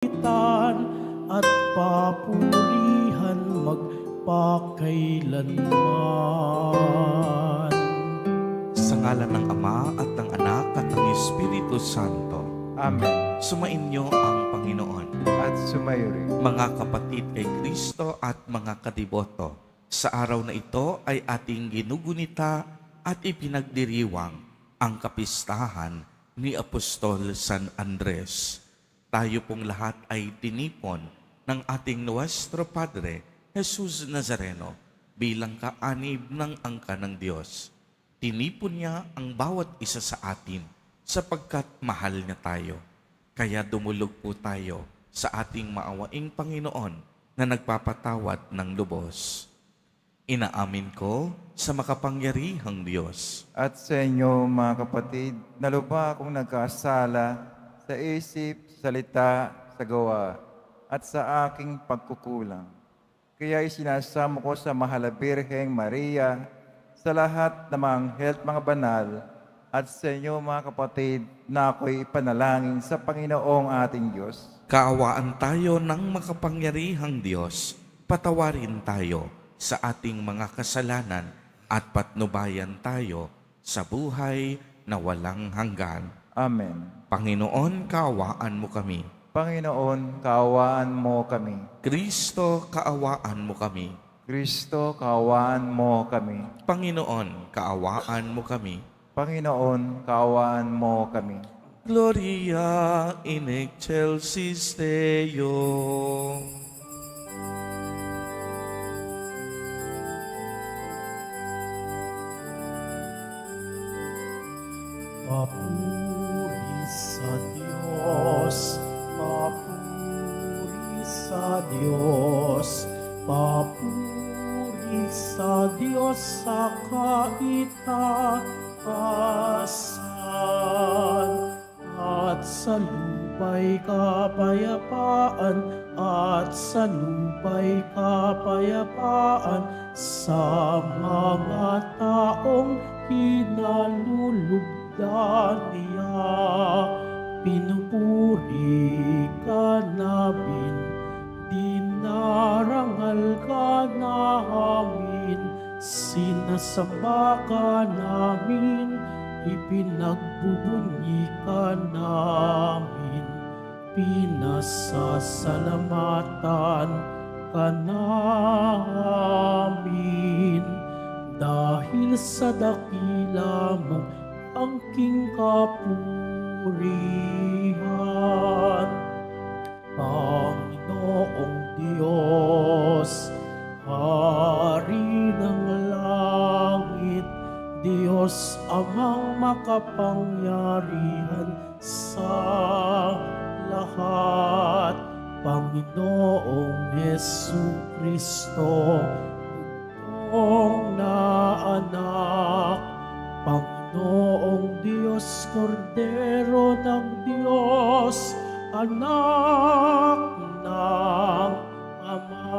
kagitan at papurihan magpakailanman. Sa ngalan ng Ama at ng Anak at ng Espiritu Santo. Amen. Sumainyo ang Panginoon. At sumayo rin. Mga kapatid kay Kristo at mga kadiboto, sa araw na ito ay ating ginugunita at ipinagdiriwang ang kapistahan ni Apostol San Andres. Tayo pong lahat ay tinipon ng ating Nuestro Padre Jesus Nazareno bilang kaanib ng angka ng Diyos. Tinipon niya ang bawat isa sa atin sapagkat mahal niya tayo. Kaya dumulog po tayo sa ating maawaing Panginoon na nagpapatawad ng lubos. Inaamin ko sa makapangyarihang Diyos At sa inyo, mga kapatid, naluba akong nagkasala sa isip, salita, sa gawa, at sa aking pagkukulang. Kaya isinasamo ko sa Mahal na Birheng Maria, sa lahat ng mga anghel at mga banal, at sa inyo, mga kapatid, na ako'y ipanalangin sa Panginoong ating Diyos. Kaawaan tayo ng makapangyarihang Diyos, patawarin tayo sa ating mga kasalanan at patnubayan tayo sa buhay na walang hanggan. Amen. Panginoon, kaawaan mo kami. Panginoon, kaawaan mo kami. Kristo, kaawaan mo kami. Kristo, kaawaan mo kami. Panginoon, kaawaan mo kami. Panginoon, kaawaan mo kami. Gloria in excelsis Deo. Papuri sa Diyos, papuri sa Diyos, papuri sa Diyos sa kaitaasan, at sa lupa'y kapayapaan, at sa lupa'y kapayapaan sa mga taong kinalulugdan niya. Pinupuri ka namin, dinarangal ka namin, sinasamba ka namin, ipinagbubunyi ka namin, pinasasalamatan ka namin. Dahil sa dakila mong angking kapurihan, Panginoong Diyos, Hari ng langit, Diyos amang makapangyarihan sa lahat, Panginoong Jesucristo, Panginoong na anak, Panginoong Diyos, Kordero ng Diyos, anak ng Ama.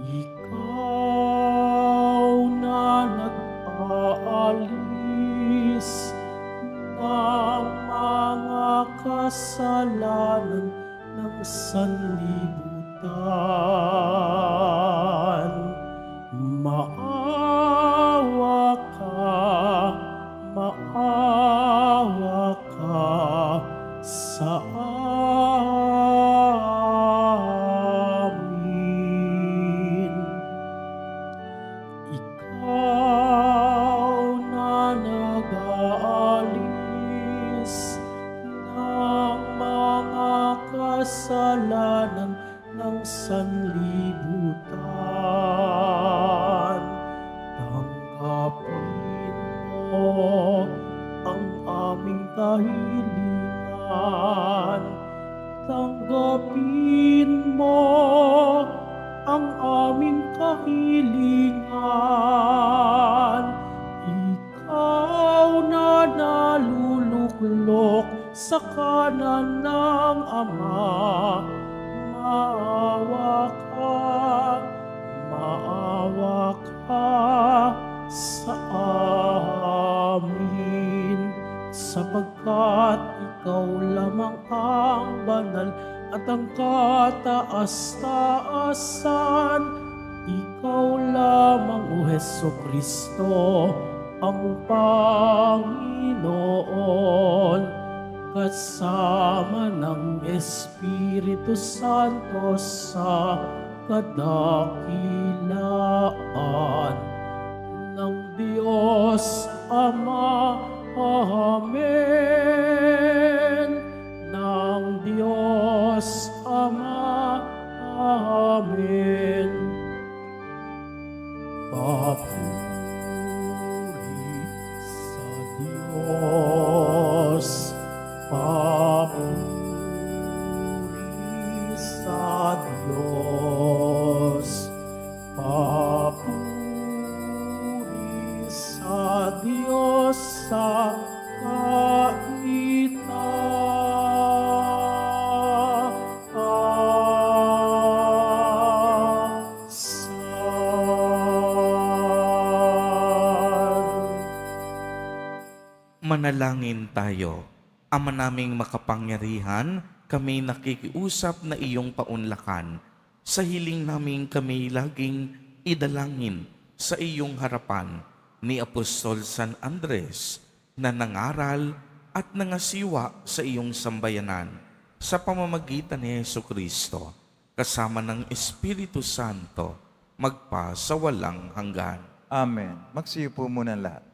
Ikaw na nag-aalis ng mga kasalanan ng sanlibutan, maawa ka sa amin. Ikaw na nag-aalis ng mga kasalanan ng sanlibutan, tanggapin mo ang aming kahilingan, tanggapin mo ang aming kahilingan. Ikaw na naluluklok sa kanan ng Ama, maawa ka sa amin, sapagkat ikaw lamang ang banal at ang kataas-taasan. Ikaw lamang, O Hesukristo, ang Panginoon, kasama ng Espiritu Santo sa kadakilaan ng Diyos Ama. Amen. Ng Diyos Ama. Amen. Papuri sa Diyos. Papuri sa Diyos. Papuri sa Diyos sa kaitaasan. Manalangin tayo. Ama naming makapangyarihan, kami nakikiusap na iyong paunlakan. Sa hiling namin kami laging idalangin sa iyong harapan ni Apostol San Andres na nangaral at nangasiwa sa iyong sambayanan sa pamamagitan ni Jesucristo kasama ng Espiritu Santo magpa sa walang hanggan. Amen. Magsiyo po muna lahat.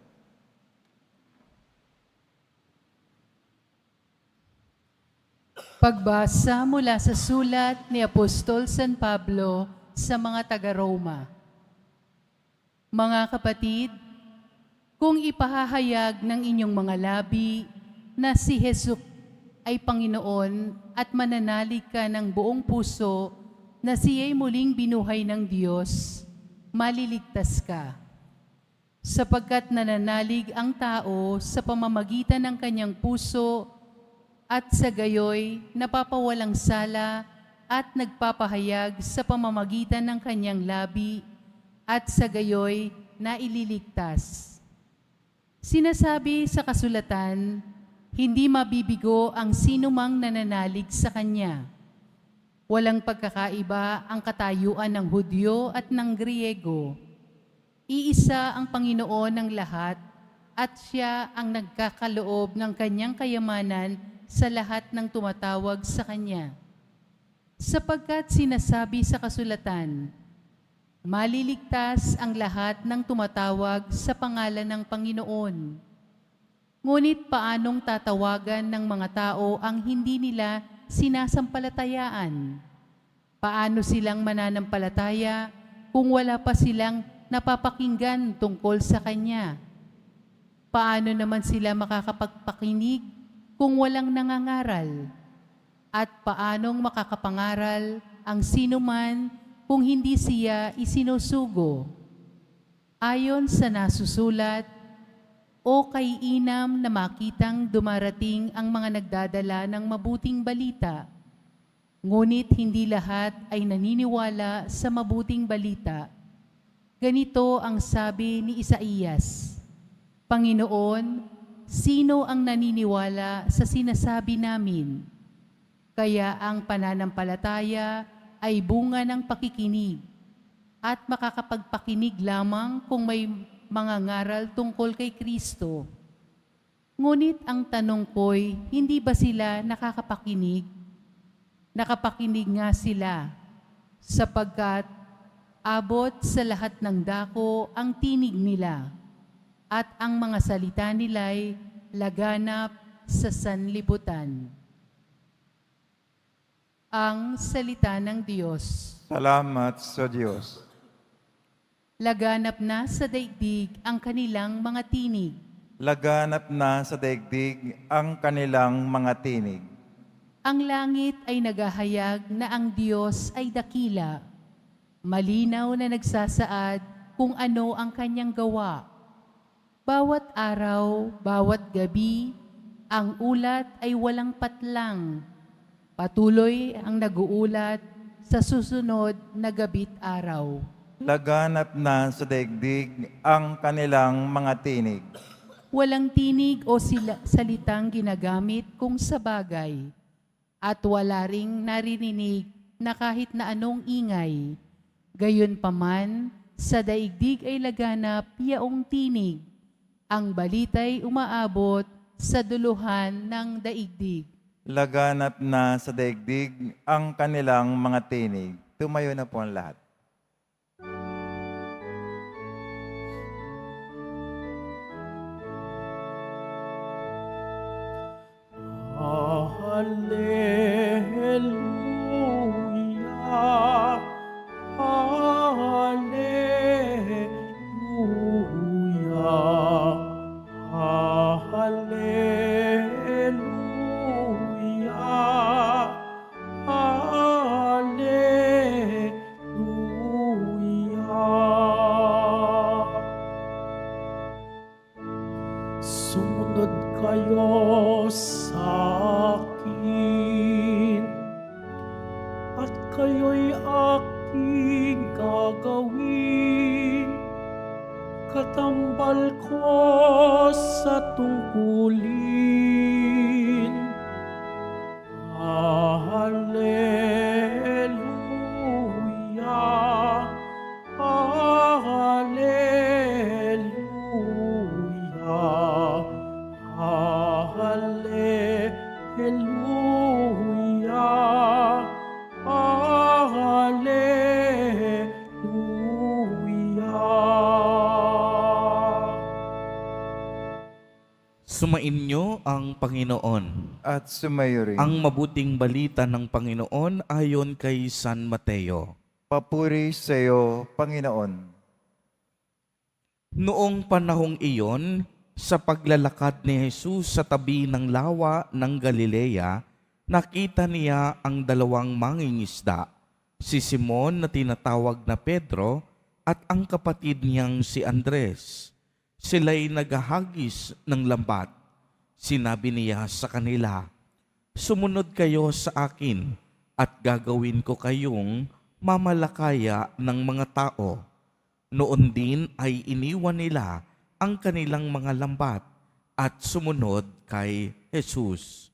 Pagbasa mula sa sulat ni Apostol San Pablo sa mga taga-Roma. Mga kapatid, kung ipahahayag ng inyong mga labi na si Jesus ay Panginoon at mananalig ka ng buong puso na siya'y muling binuhay ng Diyos, maliligtas ka. Sapagkat nananalig ang tao sa pamamagitan ng kanyang puso at sa gayoy napapawalang sala at nagpapahayag sa pamamagitan ng kanyang labi at sa gayoy naililigtas. Sinasabi sa kasulatan, hindi mabibigo ang sinumang nananalig sa kanya. Walang pagkakaiba ang katayuan ng Hudyo at ng Griego. Iisa ang Panginoon ng lahat at siya ang nagkakaloob ng kanyang kayamanan sa lahat ng tumatawag sa Kanya. Sapagkat sinasabi sa kasulatan, maliligtas ang lahat ng tumatawag sa pangalan ng Panginoon. Ngunit paanong tatawagan ng mga tao ang hindi nila sinasampalatayaan? Paano silang mananampalataya kung wala pa silang napapakinggan tungkol sa Kanya? Paano naman sila makakapagpakinig kung walang nangangaral? At paanong makakapangaral ang sinuman kung hindi siya isinusugo? Ayon sa nasusulat, o kay inam na makitang dumarating ang mga nagdadala ng mabuting balita, ngunit hindi lahat ay naniniwala sa mabuting balita. Ganito ang sabi ni Isaías, Panginoon, sino ang naniniwala sa sinasabi namin? Kaya ang pananampalataya ay bunga ng pakikinig at makakapagpakinig lamang kung may mga ngaral tungkol kay Kristo. Ngunit ang tanong ko'y, hindi ba sila nakakapakinig? Nakapakinig nga sila, sapagkat abot sa lahat ng dako ang tinig nila, at ang mga salita nila'y laganap sa sanlibutan. Ang salita ng Diyos. Salamat sa Diyos. Laganap na sa daigdig ang kanilang mga tinig. Laganap na sa daigdig ang kanilang mga tinig. Ang langit ay naghahayag na ang Diyos ay dakila. Malinaw na nagsasaad kung ano ang kanyang gawa. Bawat araw, bawat gabi, ang ulat ay walang patlang. Patuloy ang nag-uulat sa susunod na gabit araw. Laganap na sa daigdig ang kanilang mga tinig. walang tinig o salitang ginagamit kung sa bagay, at wala ring naririnig na kahit na anong ingay. Gayunpaman, sa daigdig ay laganap yaong tinig. Ang balita'y umaabot sa duluhan ng daigdig. Laganap na sa daigdig ang kanilang mga tinig. Tumayo na po ang lahat. Hallelujah, Hallelujah, Hallelujah, Hallelujah. Sumunod kayo sa akin, at kayo'y aking gagawin. Katambal ko sa tungkulin. Hallelujah, Hallelujah, Hallelujah, Hallelujah. Sumainyo ang Panginoon. At sumayo rin. Ang mabuting balita ng Panginoon ayon kay San Mateo. Papuri sa iyo, Panginoon. Noong panahong iyon, sa paglalakad ni Jesus sa tabi ng lawa ng Galilea, nakita niya ang dalawang mangingisda, si Simon na tinatawag na Pedro at ang kapatid niyang si Andres. Sila'y naghahagis ng lambat. Sinabi niya sa kanila, "Sumunod kayo sa akin at gagawin ko kayong mamalakaya ng mga tao." Noon din ay iniwan nila ang kanilang mga lambat at sumunod kay Jesus.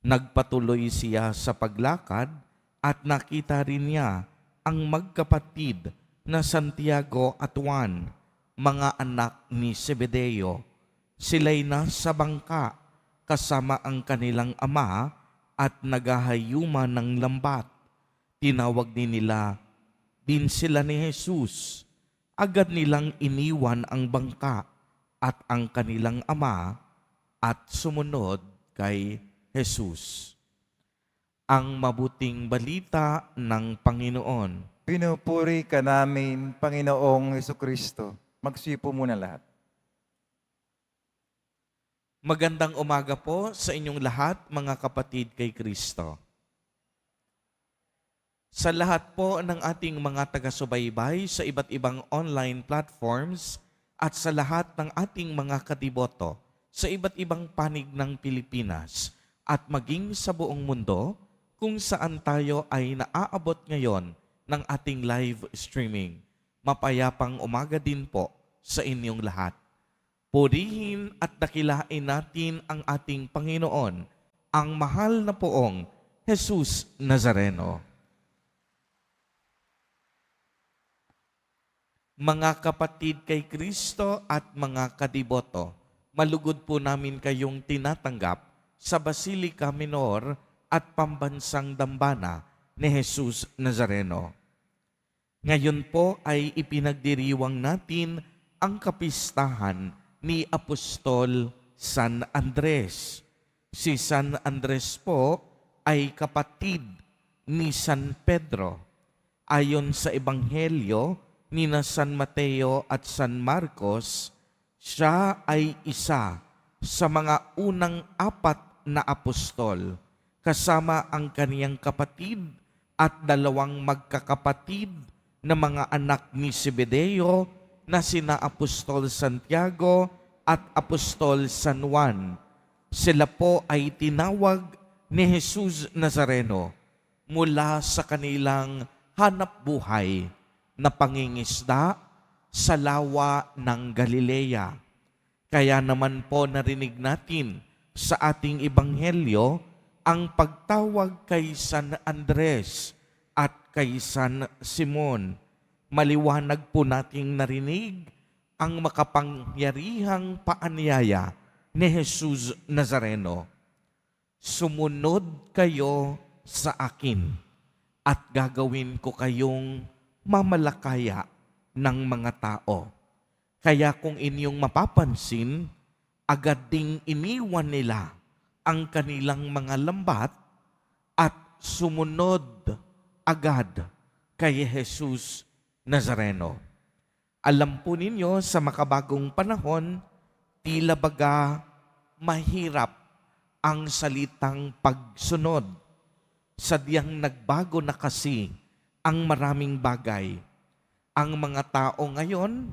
Nagpatuloy siya sa paglakad at nakita rin niya ang magkapatid na Santiago at Juan, mga anak ni Zebedeo. Sila'y nasa bangka kasama ang kanilang ama at naghahayuma ng lambat. Tinawag nila din sila ni Jesus. Agad nilang iniwan ang bangka at ang kanilang ama at sumunod kay Jesus. Ang mabuting balita ng Panginoon. Pinupuri ka namin, Panginoong Jesucristo. Magsipo muna lahat. Magandang umaga po sa inyong lahat, mga kapatid kay Kristo. Sa lahat po ng ating mga taga-subaybay sa iba't ibang online platforms at sa lahat ng ating mga kadiboto sa iba't ibang panig ng Pilipinas at maging sa buong mundo kung saan tayo ay naaabot ngayon ng ating live streaming. Mapayapang umaga din po sa inyong lahat. Purihin at dakilain natin ang ating Panginoon, ang mahal na poong Jesus Nazareno. Mga kapatid kay Kristo at mga kadiboto, malugod po namin kayong tinatanggap sa Basilica Minor at Pambansang Dambana ni Jesus Nazareno. Ngayon po ay ipinagdiriwang natin ang kapistahan ni Apostol San Andres. Si San Andres po ay kapatid ni San Pedro. Ayon sa Ebanghelyo ni San Mateo at San Marcos, siya ay isa sa mga unang 4 na apostol, kasama ang kaniyang kapatid at 2 magkakapatid na mga anak ni Zebedeo na sina Apostol Santiago at Apostol San Juan. Sila po ay tinawag ni Jesus Nazareno mula sa kanilang hanap buhay na pangingisda sa lawa ng Galilea. Kaya naman po narinig natin sa ating ebanghelyo ang pagtawag kay San Andres at kay San Simon. Maliwanag po nating narinig ang makapangyarihang paanyaya ni Jesus Nazareno. Sumunod kayo sa akin at gagawin ko kayong mamalakaya ng mga tao. Kaya kung inyong mapapansin, agad ding iniwan nila ang kanilang mga lambat at sumunod agad kay Jesus Nazareno. Alam po ninyo, sa makabagong panahon, tila baga mahirap ang salitang pagsunod. Sadyang nagbago na kasi ang maraming bagay. Ang mga tao ngayon,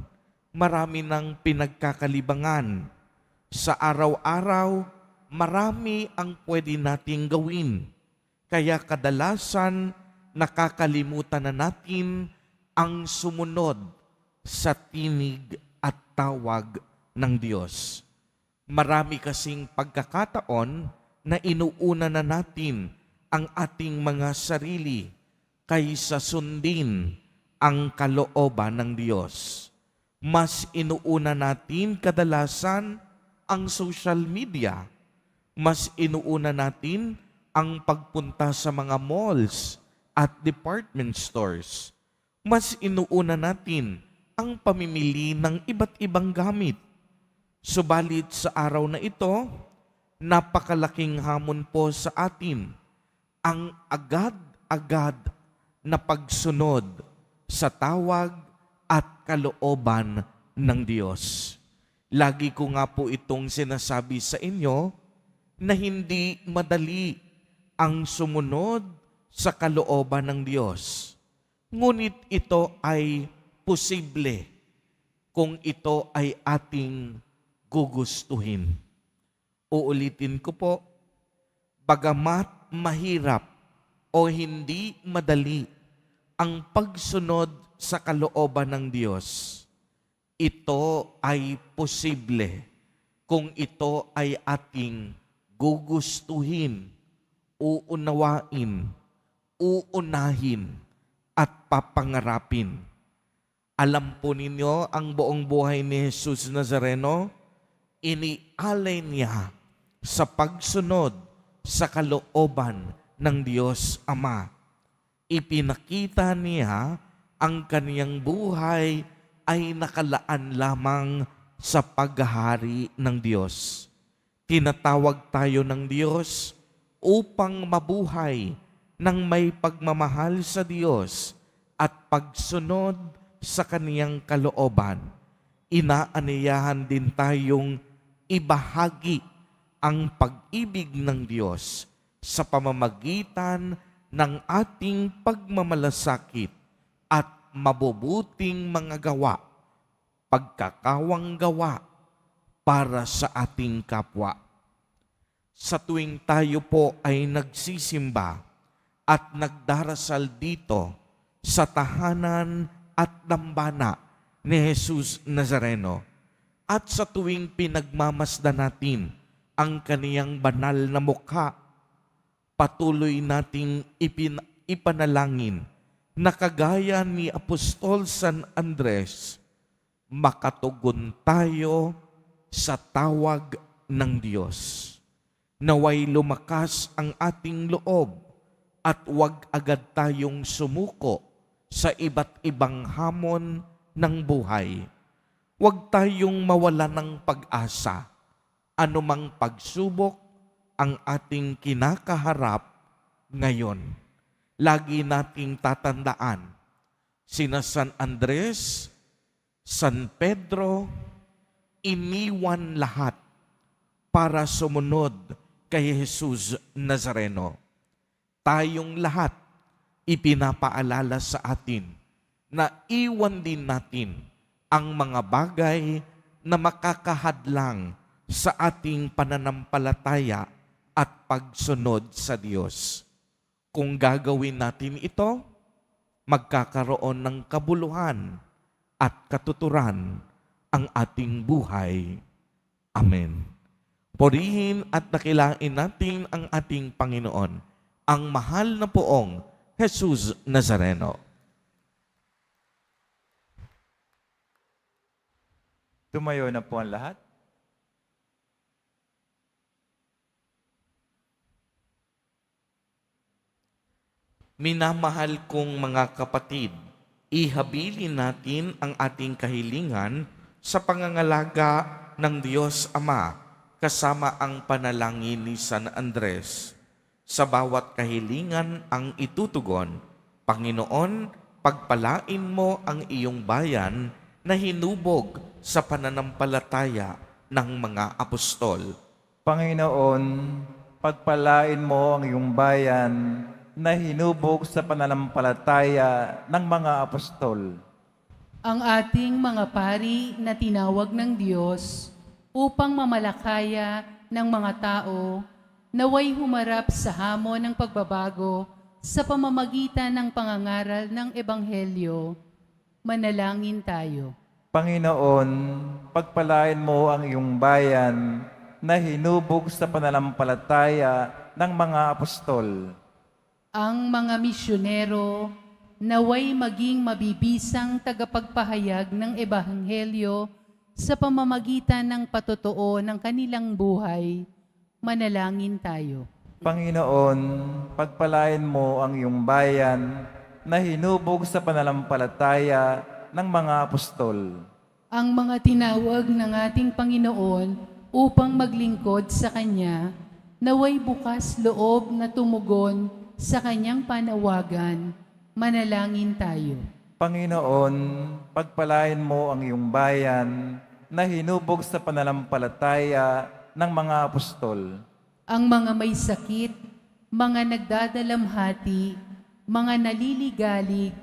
marami ng pinagkakalibangan. Sa araw-araw, marami ang pwede nating gawin. Kaya kadalasan, nakakalimutan na natin ang sumunod sa tinig at tawag ng Diyos. Marami kasing pagkakataon na inuuna na natin ang ating mga sarili kaysa sundin ang kalooban ng Diyos. Mas inuuna natin kadalasan ang social media. Mas inuuna natin ang pagpunta sa mga malls at department stores. Mas inuuna natin ang pamimili ng iba't ibang gamit. Subalit sa araw na ito, napakalaking hamon po sa atin ang agad-agad na pagsunod sa tawag at kalooban ng Diyos. Lagi ko nga po itong sinasabi sa inyo na hindi madali ang sumunod sa kalooban ng Diyos. Ngunit ito ay posible kung ito ay ating gugustuhin. Uulitin ko po, bagamat mahirap o hindi madali ang pagsunod sa kalooban ng Diyos, ito ay posible kung ito ay ating gugustuhin, uunawain, uunahin, at papangarapin. Alam po ninyo, ang buong buhay ni Jesus Nazareno, inialay niya sa pagsunod sa kalooban ng Diyos Ama. Ipinakita niya ang kaniyang buhay ay nakalaan lamang sa paghahari ng Diyos. Tinatawag tayo ng Diyos upang mabuhay ng may pagmamahal sa Diyos at pagsunod sa kaniyang kalooban. Inaaniyahan din tayong ibahagi ang pag-ibig ng Diyos sa pamamagitan ng ating pagmamalasakit at mabubuting mga gawa, pagkakawang gawa para sa ating kapwa. Sa tuwing tayo po ay nagsisimba at nagdarasal dito sa tahanan at dambana ni Jesus Nazareno, at sa tuwing pinagmamasdan natin ang kaniyang banal na mukha, patuloy nating ipanalangin na kagaya ni Apostol San Andres, makatugon tayo sa tawag ng Diyos. Naway lumakas ang ating loob at huwag agad tayong sumuko sa iba't ibang hamon ng buhay. Huwag tayong mawala ng pag-asa. Anumang pagsubok ang ating kinakaharap ngayon. Lagi nating tatandaan, sina San Andres, San Pedro, iniwan lahat para sumunod kay Jesus Nazareno. Tayong lahat, ipinapaalala sa atin na iwan din natin ang mga bagay na makakahadlang sa ating pananampalataya at pagsunod sa Diyos. Kung gagawin natin ito, magkakaroon ng kabuluhan at katuturan ang ating buhay. Amen. Purihin at dakilain natin ang ating Panginoon, ang mahal na poong Jesus Nazareno. Tumayo na po ang lahat. Minamahal kong mga kapatid, ihabilin natin ang ating kahilingan sa pangangalaga ng Diyos Ama kasama ang panalangin ni San Andres. Sa bawat kahilingan ang itutugon, Panginoon, pagpalain mo ang iyong bayan na hinubog sa pananampalataya ng mga apostol. Panginoon, pagpalain mo ang iyong bayan na hinubog sa pananampalataya ng mga apostol. Ang ating mga pari na tinawag ng Diyos upang mamalakaya ng mga tao naway humarap sa hamon ng pagbabago sa pamamagitan ng pangangaral ng Ebanghelyo. Manalangin tayo. Panginoon, pagpalain mo ang iyong bayan na hinubog sa pananampalataya ng mga apostol. Ang mga misyonero naway maging mabibisang tagapagpahayag ng Ebanghelyo sa pamamagitan ng patotoo ng kanilang buhay. Manalangin tayo. Panginoon, pagpalain mo ang iyong bayan na hinubog sa pananampalataya ng mga apostol. Ang mga tinawag ng ating Panginoon upang maglingkod sa Kanya, naway bukas loob na tumugon sa Kanyang panawagan. Manalangin tayo. Panginoon, pagpalain mo ang iyong bayan na hinubog sa pananampalataya ng mga apostol. Ang mga may sakit, mga nagdadalamhati, mga naliligalig,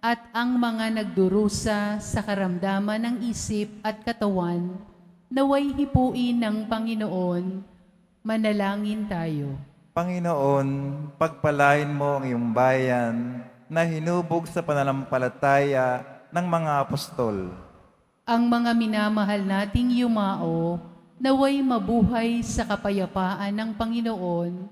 at ang mga nagdurusa sa karamdaman ng isip at katawan, naway hipuin ng Panginoon. Manalangin tayo. Panginoon, pagpalain mo ang iyong bayan na hinubog sa pananampalataya ng mga apostol. Ang mga minamahal nating yumao, naway mabuhay sa kapayapaan ng Panginoon.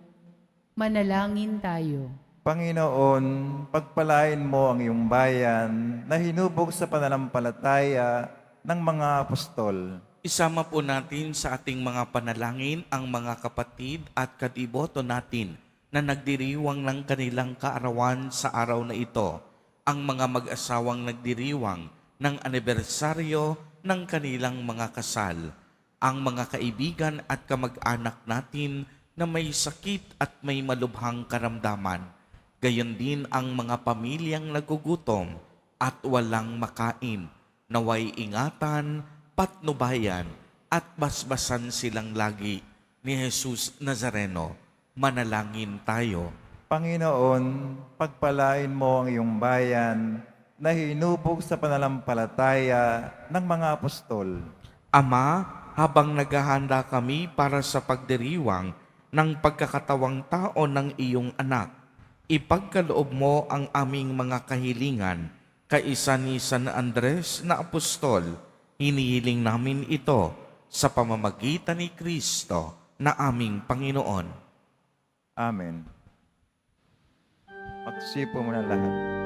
Manalangin tayo. Panginoon, pagpalain mo ang iyong bayan na hinubog sa pananampalataya ng mga apostol. Isama po natin sa ating mga panalangin ang mga kapatid at kadiboto natin na nagdiriwang ng kanilang kaarawan sa araw na ito. Ang mga mag-asawang nagdiriwang ng anibersaryo ng kanilang mga kasal. Ang mga kaibigan at kamag-anak natin na may sakit at may malubhang karamdaman. Gayon din ang mga pamilyang nagugutom at walang makain. Naway ingatan, patnubayan at basbasan silang lagi ni Jesus Nazareno. Manalangin tayo. Panginoon, pagpalain mo ang iyong bayan na hinubog sa pananampalataya ng mga apostol. Ama, habang naghahanda kami para sa pagdiriwang ng pagkakatawang tao ng iyong anak, ipagkaloob mo ang aming mga kahilingan kaisa ni San Andres na apostol. Hinihiling namin ito sa pamamagitan ni Kristo na aming Panginoon. Amen. Magsipo muna lahat.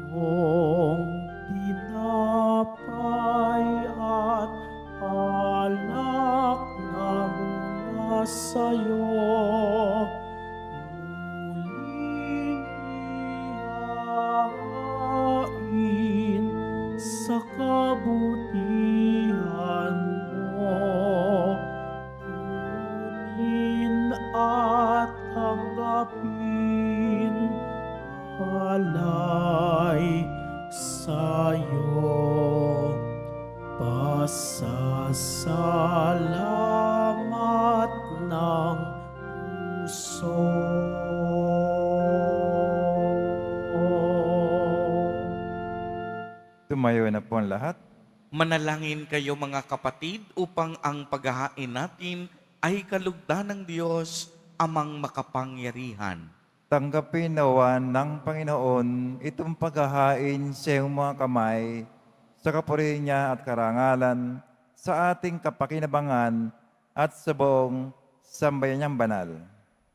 Itong tinapay at alak na mula sa'yo, muling ihahain sa kabutihan mo. Kunin at tanggapin alay sa'yo. Pasasalamat ng puso. Sumayo na po ang lahat. Manalangin kayo mga kapatid upang ang paghahain natin ay kalugdan ng Diyos amang makapangyarihan. Tanggapin nawa ng Panginoon itong paghahain sa iyong mga kamay sa kapurihan niya at karangalan sa ating kapakinabangan at sa buong sambayan niyang banal.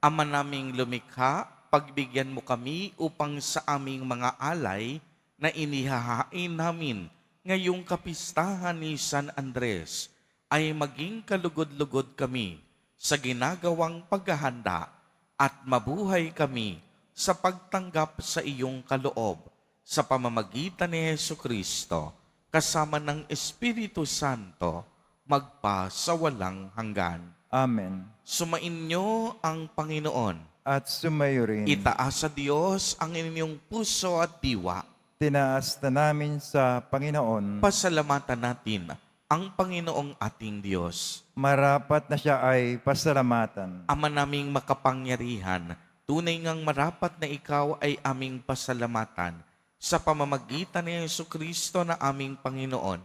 Ama naming lumikha, pagbigyan mo kami upang sa aming mga alay na inihahain namin ngayong kapistahan ni San Andres ay maging kalugod-lugod kami sa ginagawang paghahanda at mabuhay kami sa pagtanggap sa iyong kaloob sa pamamagitan ni Jesucristo kasama ng Espiritu Santo magpa sa walang hanggan. Amen. Sumainyo ang Panginoon. At sumayo rin. Itaas sa Diyos ang inyong puso at diwa. Tinaas na namin sa Panginoon. Pasalamatan natin ang Panginoong ating Diyos. Marapat na siya ay pasalamatan. Ama naming makapangyarihan, tunay ngang marapat na ikaw ay aming pasalamatan sa pamamagitan ni Jesucristo na aming Panginoon.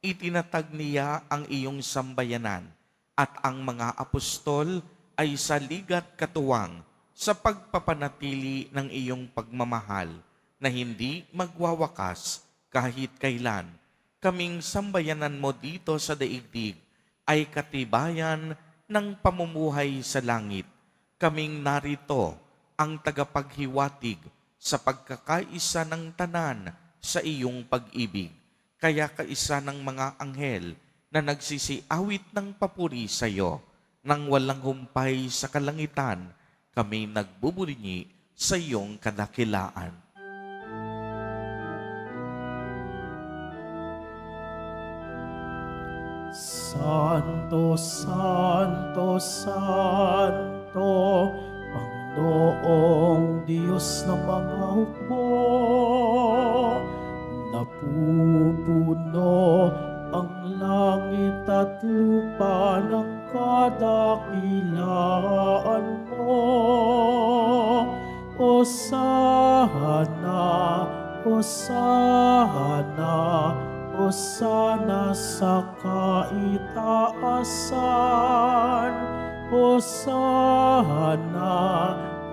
Itinatag niya ang iyong sambayanan at ang mga apostol ay sa ligat katuwang sa pagpapanatili ng iyong pagmamahal na hindi magwawakas kahit kailan. Kaming sambayanan mo dito sa daigdig ay katibayan ng pamumuhay sa langit. Kaming narito ang tagapaghiwatig sa pagkakaisa ng tanan sa iyong pag-ibig. Kaya kaisa ng mga anghel na nagsisiawit ng papuri sa iyo, nang walang humpay sa kalangitan, kami nagbubulingi sa iyong kadakilaan. Santo, Santo, Santo, Panginoong Diyos ng mga hukbo, napupuno ang langit at lupa ng kadakilaan mo. Hosana, Hosana, Hosana sa kaitaasan. Hosana,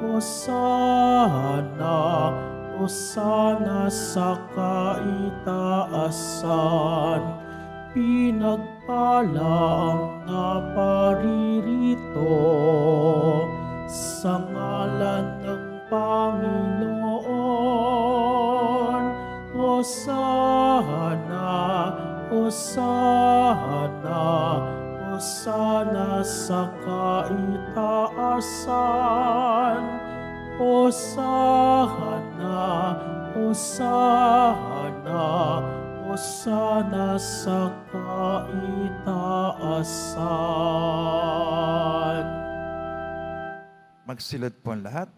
Hosana, Hosana sa kaitaasan. Pinagpala ang naparirito sa ngalan ng Panginoon. Hosana, Hosana, Hosana sa kaitaasan. Hosana, Hosana, Hosana sa kaitaasan. Magsilod po ang lahat.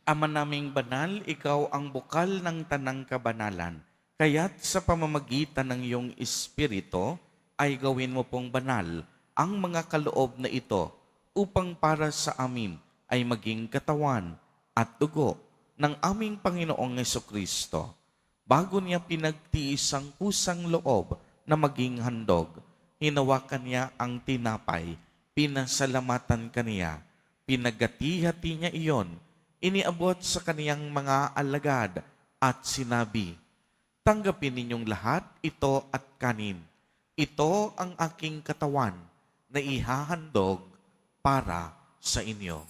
Ama naming banal, ikaw ang bukal ng tanang kabanalan. Kaya't sa pamamagitan ng iyong Espiritu, ay gawin mo pong banal ang mga kaloob na ito upang para sa amin ay maging katawan at dugo ng aming Panginoong Jesucristo. Bago niya pinagtiis ang kusang loob na maging handog, hinawakan niya ang tinapay, pinasalamatan kaniya, pinagati-hati niya iyon, iniabot sa kaniyang mga alagad at sinabi, "Tanggapin ninyong lahat ito at kanin. Ito ang aking katawan na ihahandog para sa inyo."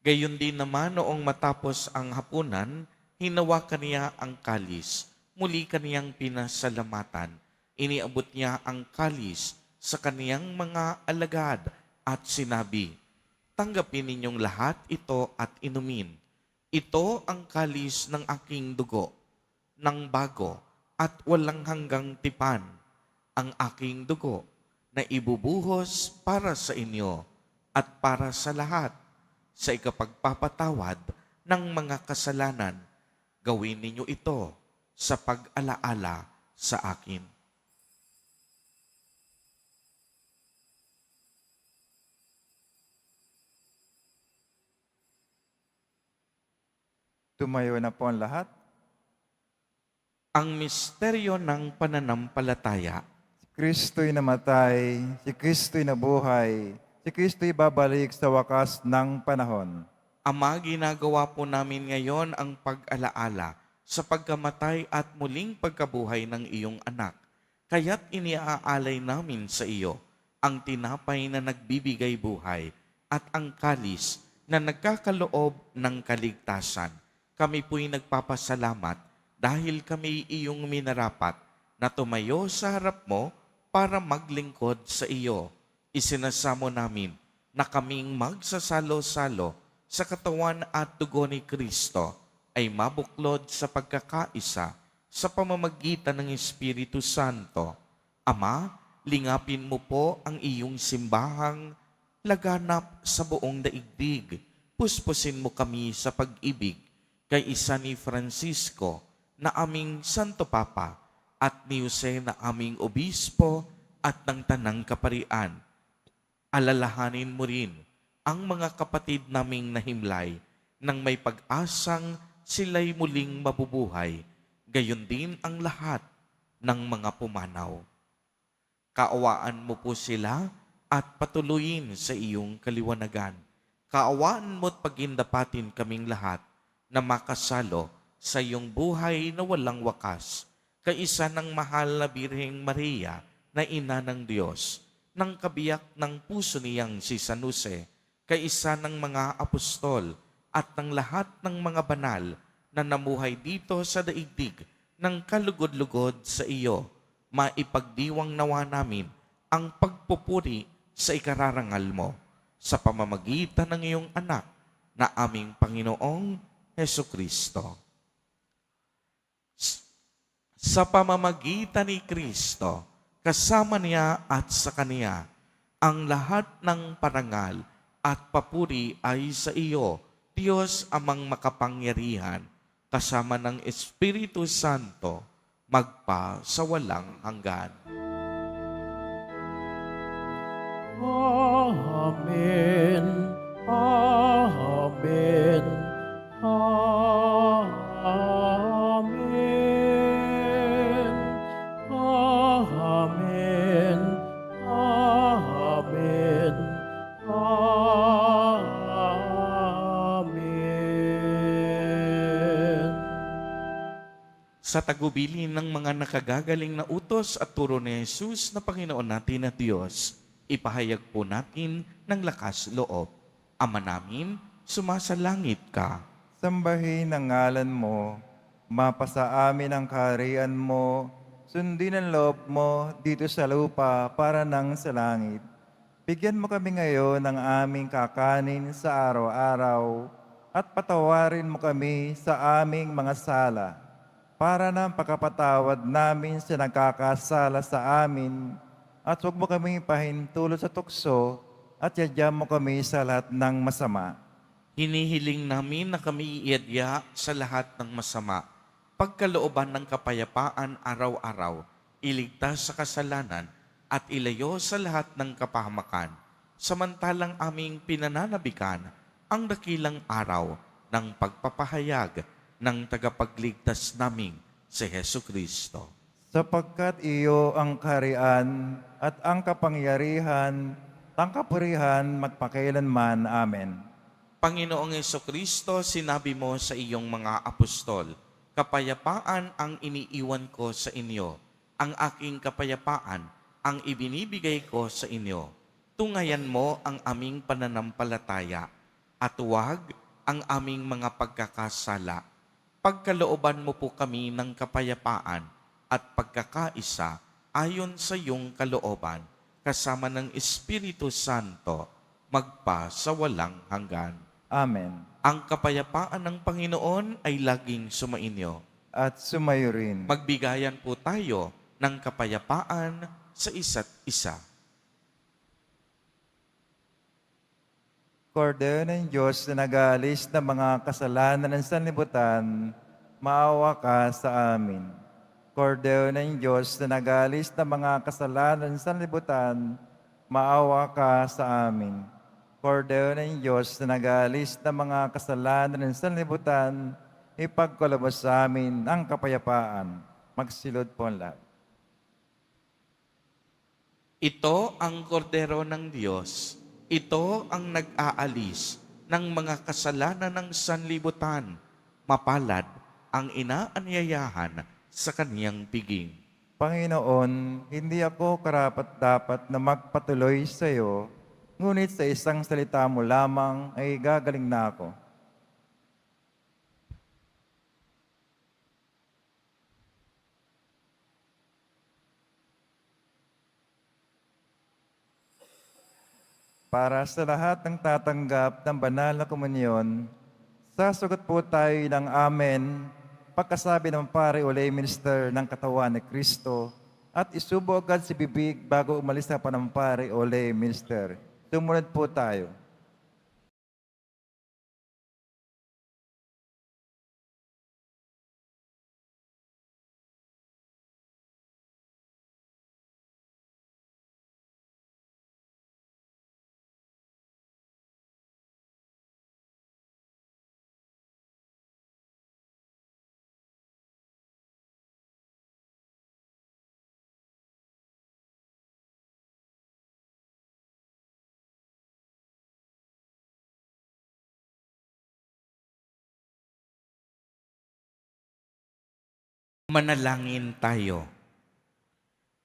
Gayon din naman noong matapos ang hapunan, hinawakan niya ang kalis. Muli kaniyang pinasalamatan. Iniabot niya ang kalis sa kaniyang mga alagad at sinabi, "Tanggapin ninyong lahat ito at inumin. Ito ang kalis ng aking dugo, ng bago at walang hanggang tipan, ang aking dugo na ibubuhos para sa inyo at para sa lahat sa ikapagpapatawad ng mga kasalanan. Gawin ninyo ito sa pag-alaala sa akin." Tumayo na po ang lahat. Ang misteryo ng pananampalataya. Si Kristo'y namatay, si Kristo'y nabuhay, si Kristo'y babalik sa wakas ng panahon. Ama, ginagawa po namin ngayon ang pag-alaala sa pagkamatay at muling pagkabuhay ng iyong anak. Kaya't iniaalay namin sa iyo ang tinapay na nagbibigay buhay at ang kalis na nagkakaloob ng kaligtasan. Kami po'y nagpapasalamat dahil kami iyong minarapat na tumayo sa harap mo para maglingkod sa iyo. Isinasamo namin na kaming magsasalo-salo sa katawan at dugo ni Kristo ay mabuklod sa pagkakaisa sa pamamagitan ng Espiritu Santo. Ama, lingapin mo po ang iyong simbahang laganap sa buong daigdig. Puspusin mo kami sa pag-ibig kay isa ni Francisco na aming Santo Papa at ni Jose na aming Obispo at ng Tanang Kaparian. Alalahanin mo rin ang mga kapatid naming nahimlay nang may pag-asang sila'y muling mabubuhay, gayon din ang lahat ng mga pumanaw. Kaawaan mo po sila at patuloyin sa iyong kaliwanagan. Kaawaan mo at pagindapatin kaming lahat na makasalo sa iyong buhay na walang wakas, kaisa ng mahal na Birheng Maria na ina ng Diyos, ng kabiyak ng puso niyang si San Jose, kaisa ng mga apostol at ng lahat ng mga banal na namuhay dito sa daigdig ng kalugod-lugod sa iyo, maipagdiwang nawa namin ang pagpupuri sa ikararangal mo sa pamamagitan ng iyong anak na aming Panginoong Hesukristo. Sa pamamagitan ni Kristo, kasama niya at sa Kaniya, ang lahat ng parangal at papuri ay sa iyo, Diyos amang makapangyarihan, kasama ng Espiritu Santo, magpa sa walang hanggan. Amen. Amen. Amen. Amen. Amen. Amen. Sa tagubilin ng mga nakagagaling na utos at turo ni Jesus na Panginoon natin at Diyos, ipahayag po natin ng lakas loob. Ama namin, sumasalangit ka. Sambahin ang ngalan mo, mapasa amin ang kaharian mo, sundin ang loob mo dito sa lupa para nang sa langit. Bigyan mo kami ngayon ng aming kakanin sa araw-araw at patawarin mo kami sa aming mga sala para ng pagkapatawad namin sa nagkakasala sa amin at huwag mo kami pahintulot sa tukso at yadyam mo kami sa lahat ng masama. Hinihiling namin na kami iadya sa lahat ng masama, pagkalooban ng kapayapaan araw-araw, iligtas sa kasalanan at ilayo sa lahat ng kapahamakan, samantalang aming pinananabikan ang dakilang araw ng pagpapahayag ng tagapagligtas naming si Hesukristo. Sapagkat iyo ang kaharian at ang kapangyarihan, ang kapurihan magpakailanman. Amen. Panginoong Hesukristo, sinabi mo sa iyong mga apostol, kapayapaan ang iniiwan ko sa inyo, ang aking kapayapaan ang ibinibigay ko sa inyo. Tungayan mo ang aming pananampalataya at huwag ang aming mga pagkakasala. Pagkalooban mo po kami ng kapayapaan at pagkakaisa ayon sa iyong kalooban, kasama ng Espiritu Santo, magpa sa walang hanggan. Amen. Ang kapayapaan ng Panginoon ay laging sumainyo. At sumayo rin. Magbigayan po tayo ng kapayapaan sa isa't isa. Kordero ng Diyos na nag-aalis ng mga kasalanan ng sanlibutan, maawa ka sa amin. Kordero ng Diyos na nag-aalis ng mga kasalanan ng sanlibutan, maawa ka sa amin. Kordero ng Diyos na nag-aalis ng mga kasalanan ng sanlibutan, ipagkalabas sa amin ang kapayapaan. Magsilod po ang lahat. Ito ang kordero ng Diyos. Ito ang nag-aalis ng mga kasalanan ng sanlibutan. Mapalad ang inaanyayahan sa kaniyang piging. Panginoon, hindi ako karapat-dapat na magpatuloy sa iyo, ngunit sa isang salita mo lamang ay gagaling na ako. Para sa lahat ng tatanggap ng banal na komunyon, sasagot po tayo ng Amen, pagkasabi ng pare o lay minister ng katawan ni Kristo, at isubo agad si bibig bago umalis na panampare o lay minister. Sumunod po tayo. Manalangin tayo.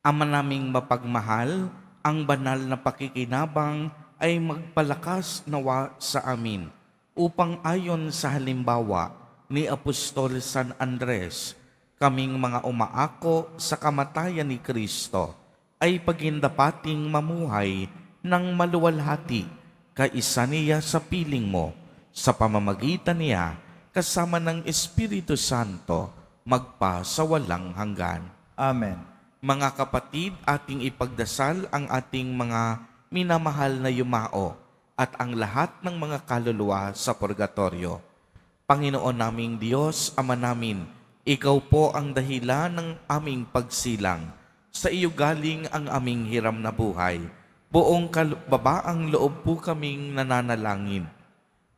Ama naming mapagmahal, ang banal na pakikinabang ay magpalakas nawa sa amin upang ayon sa halimbawa ni Apostol San Andres, kaming mga umaako sa kamatayan ni Kristo ay pagindapating mamuhay ng maluwalhati kaisa niya sa piling mo, sa pamamagitan niya kasama ng Espiritu Santo magpa sa walang hanggan. Amen. Mga kapatid, ating ipagdasal ang ating mga minamahal na yumao at ang lahat ng mga kaluluwa sa purgatorio. Panginoon naming Diyos, Ama namin, Ikaw po ang dahilan ng aming pagsilang. Sa iyo galing ang aming hiram na buhay. Buong babaang loob po kaming nananalangin.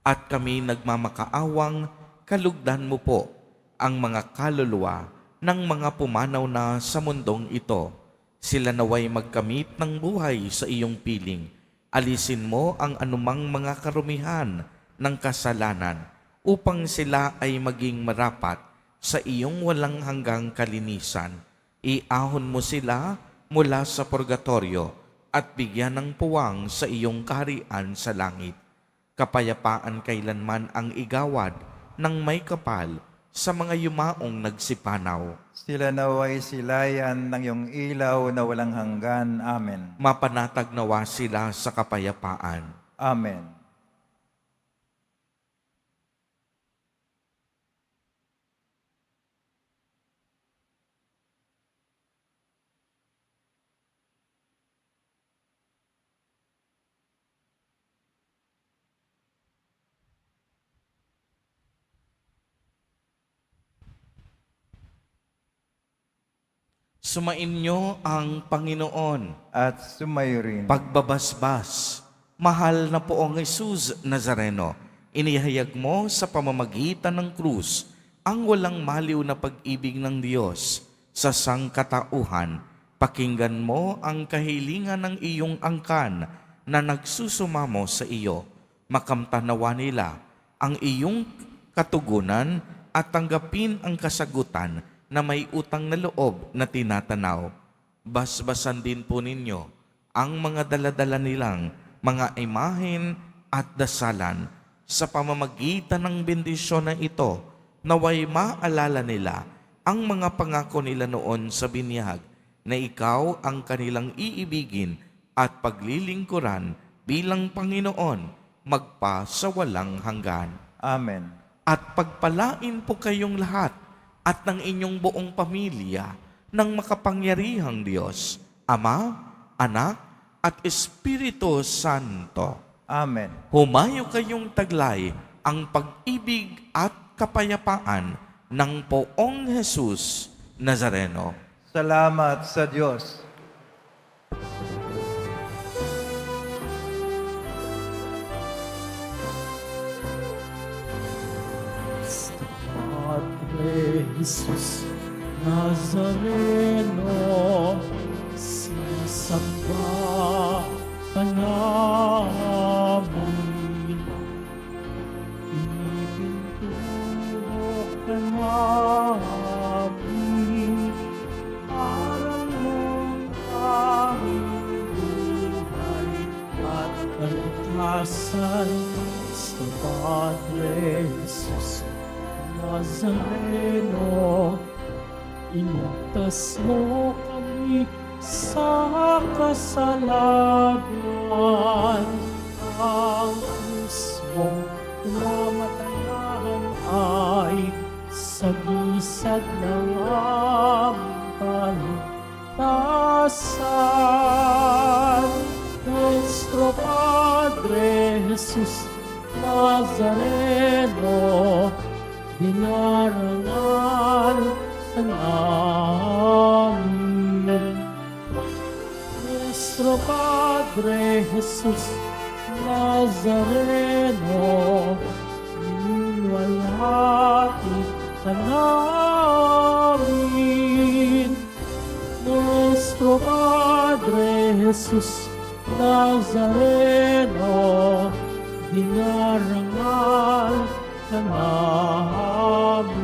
At kami nagmamakaawang kalugdan mo po ang mga kaluluwa ng mga pumanaw na sa mundong ito. Sila naway magkamit ng buhay sa iyong piling. Alisin mo ang anumang mga karumihan ng kasalanan upang sila ay maging marapat sa iyong walang hanggang kalinisan. Iahon mo sila mula sa purgatorio at bigyan ng puwang sa iyong kaharian sa langit. Kapayapaan kailanman ang igawad ng may kapal sa mga yumaong nagsipanaw. Sila naway silayan ng iyong ilaw na walang hanggan. Amen. Mapanatag nawa sila sa kapayapaan. Amen. Sumainyo ang Panginoon. At sumayo rin. Pagbabasbas, mahal na poong Jesus Nazareno, inihayag mo sa pamamagitan ng krus ang walang maliw na pag-ibig ng Diyos sa sangkatauhan. Pakinggan mo ang kahilingan ng iyong angkan na nagsusumamo sa iyo. Makamtanawa nila ang iyong katugunan at tanggapin ang kasagutan na may utang na loob na tinatanaw. Basbasan din po ninyo ang mga daladala nilang mga imahen at dasalan sa pamamagitan ng bendisyon na ito, naway maalala nila ang mga pangako nila noon sa binyag na ikaw ang kanilang iibigin at paglilingkuran bilang Panginoon magpa sa walang hanggan. Amen. At pagpalain po kayong lahat at ng inyong buong pamilya ng makapangyarihang Diyos, Ama, Anak, at Espiritu Santo. Amen. Humayo kayong taglay ang pag-ibig at kapayapaan ng Poong Jesus Nazareno. Salamat sa Diyos. Padre Jesus Nazareno, sinasamba ka namin. Pinipintuho ka namin, aral mong aming buhay at kalikasan. Sa Padre Jesus Nazareno, iligtas mo kami sa kasalanan. Ang krus mong namatayan ay sagisag ng aming kaligtasan. Nuestro Padre Jesus Nazareno, dinarangan ka namin. Nuestro Padre Jesus Nazareno, niwalhati ka namin. Nuestro Padre Jesus Nazareno, dinarangal ka namin.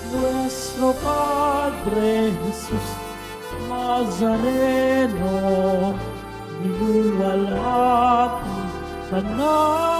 Nuestro Padre Jesus Nazareno, niluwalhati ka namin.